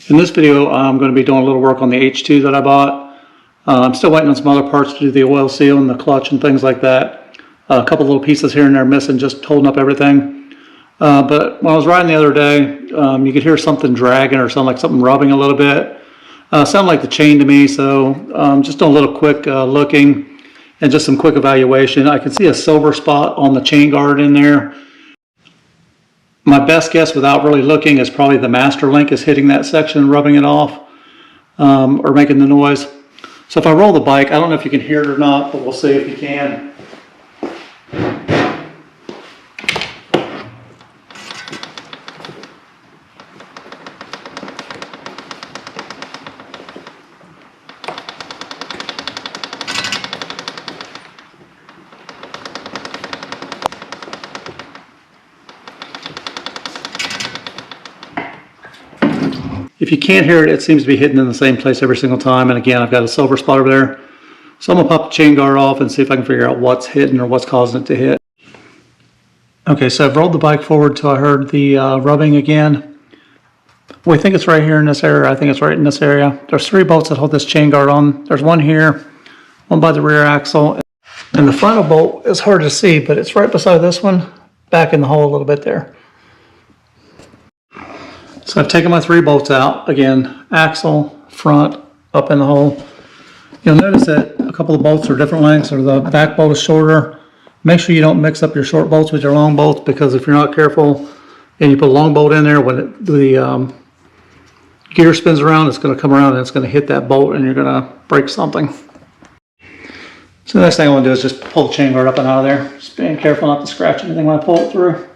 In this video, I'm going to be doing a little work on the H2 that I bought. I'm still waiting on some other parts to do the oil seal and the clutch and things like that. A couple little pieces here and there missing, just holding up everything. But when I was riding the other day, you could hear something dragging or sound like something rubbing a little bit. Sounded like the chain to me, so just doing a little quick looking and just some quick evaluation. I can see a silver spot on the chain guard in there. My best guess without really looking is probably the master link is hitting that section and rubbing it off or making the noise. So if I roll the bike, I don't know if you can hear it or not, but we'll see if you can. If you can't hear it, it seems to be hitting in the same place every single time. And again, I've got a silver spot over there. So I'm going to pop the chain guard off and see if I can figure out what's hitting or what's causing it to hit. Okay, so I've rolled the bike forward till I heard the rubbing again. We think it's right here in this area. I think it's right in this area. There's 3 bolts that hold this chain guard on. There's one here, one by the rear axle. And the final bolt is hard to see, but it's right beside this one, back in the hole a little bit there. So I've taken my 3 bolts out, again, axle, front, up in the hole. You'll notice that a couple of bolts are different lengths, or the back bolt is shorter. Make sure you don't mix up your short bolts with your long bolts, because if you're not careful and you put a long bolt in there, when the gear spins around, it's going to come around and it's going to hit that bolt and you're going to break something. So the next thing I want to do is just pull the chain guard up and out of there. Just being careful not to scratch anything when I pull it through.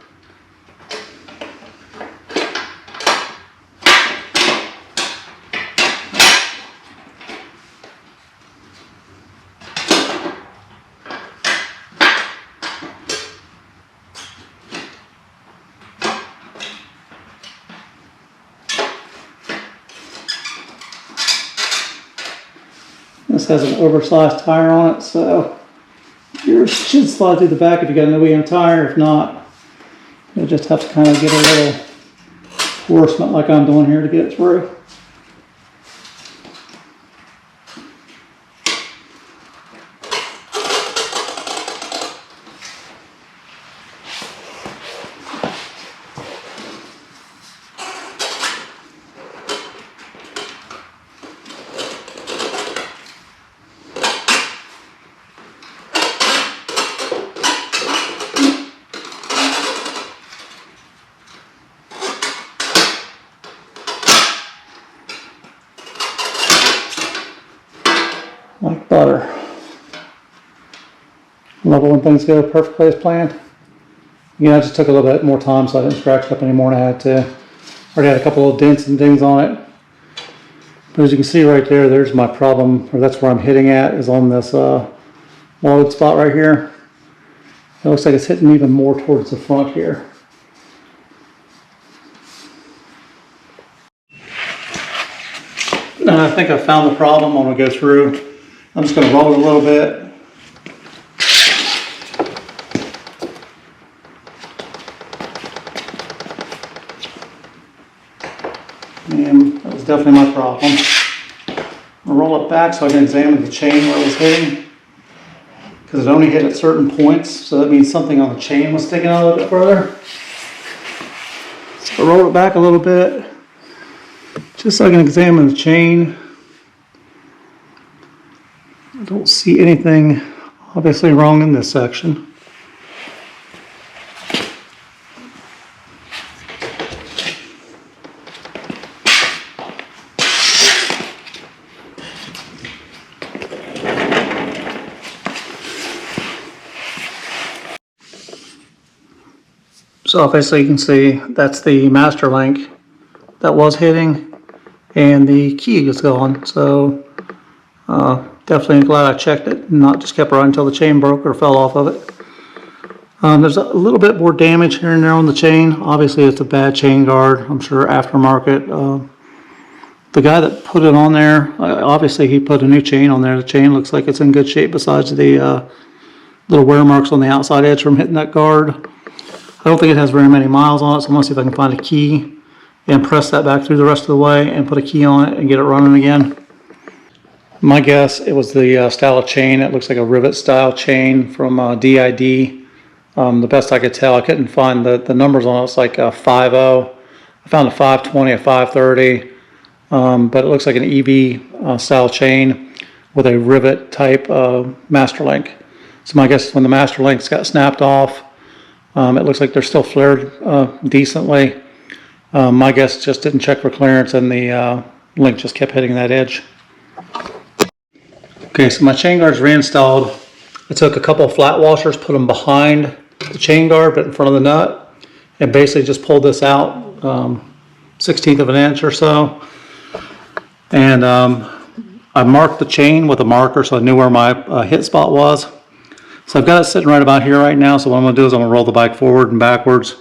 This has an oversized tire on it, so yours should slide through the back if you got an OEM tire. If not, you'll just have to kind of get a little forcement like I'm doing here to get it through. Like butter. Love it when things go perfectly as planned. Yeah, I just took a little bit more time so I didn't scratch it up any more than I had to. Already had a couple of dents and dings on it. But as you can see right there, there's my problem, or that's where I'm hitting at, is on this load spot right here. It looks like it's hitting even more towards the front here. And I think I found the problem. I'm going to go through. I'm just going to roll it a little bit. And that was definitely my problem. I'll roll it back so I can examine the chain where it was hitting, because it only hit at certain points, so that means something on the chain was sticking out a little bit further. So I'll roll it back a little bit just so I can examine the chain. I don't see anything obviously wrong in this section. So obviously you can see that's the master link that was hitting, and the key is gone. So definitely glad I checked it and not just kept riding until the chain broke or fell off of it. There's a little bit more damage here and there on the chain. Obviously it's a bad chain guard, I'm sure aftermarket. The guy that put it on there, obviously he put a new chain on there. The chain looks like it's in good shape besides the little wear marks on the outside edge from hitting that guard. I don't think it has very many miles on it, so I'm going to see if I can find a key and press that back through the rest of the way and put a key on it and get it running again. My guess, it was the style of chain. It looks like a rivet style chain from DID. The best I could tell, I couldn't find the numbers on it. It's like a 5.0. I found a 520, a 530, but it looks like an EV style chain with a rivet type master link. So my guess is when the master links got snapped off, it looks like they're still flared decently. My guess just didn't check for clearance and the link just kept hitting that edge. Okay, so my chain guard's reinstalled. I took a couple of flat washers, put them behind the chain guard but in front of the nut, and basically just pulled this out 1/16 of an inch or so. And I marked the chain with a marker so I knew where my hit spot was. So I've got it sitting right about here right now, so what I'm going to do is I'm going to roll the bike forward and backwards.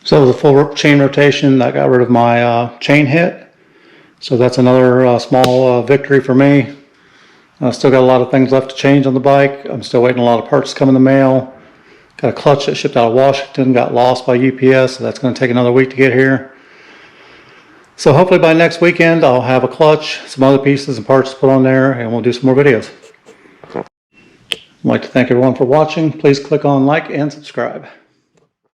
So it was a full chain rotation that got rid of my chain hit. So that's another small victory for me. I still got a lot of things left to change on the bike. I'm still waiting a lot of parts to come in the mail. Got a clutch that shipped out of Washington, got lost by UPS, so that's going to take another week to get here. So hopefully by next weekend I'll have a clutch, some other pieces and parts to put on there, and we'll do some more videos. I'd like to thank everyone for watching. Please click on like and subscribe.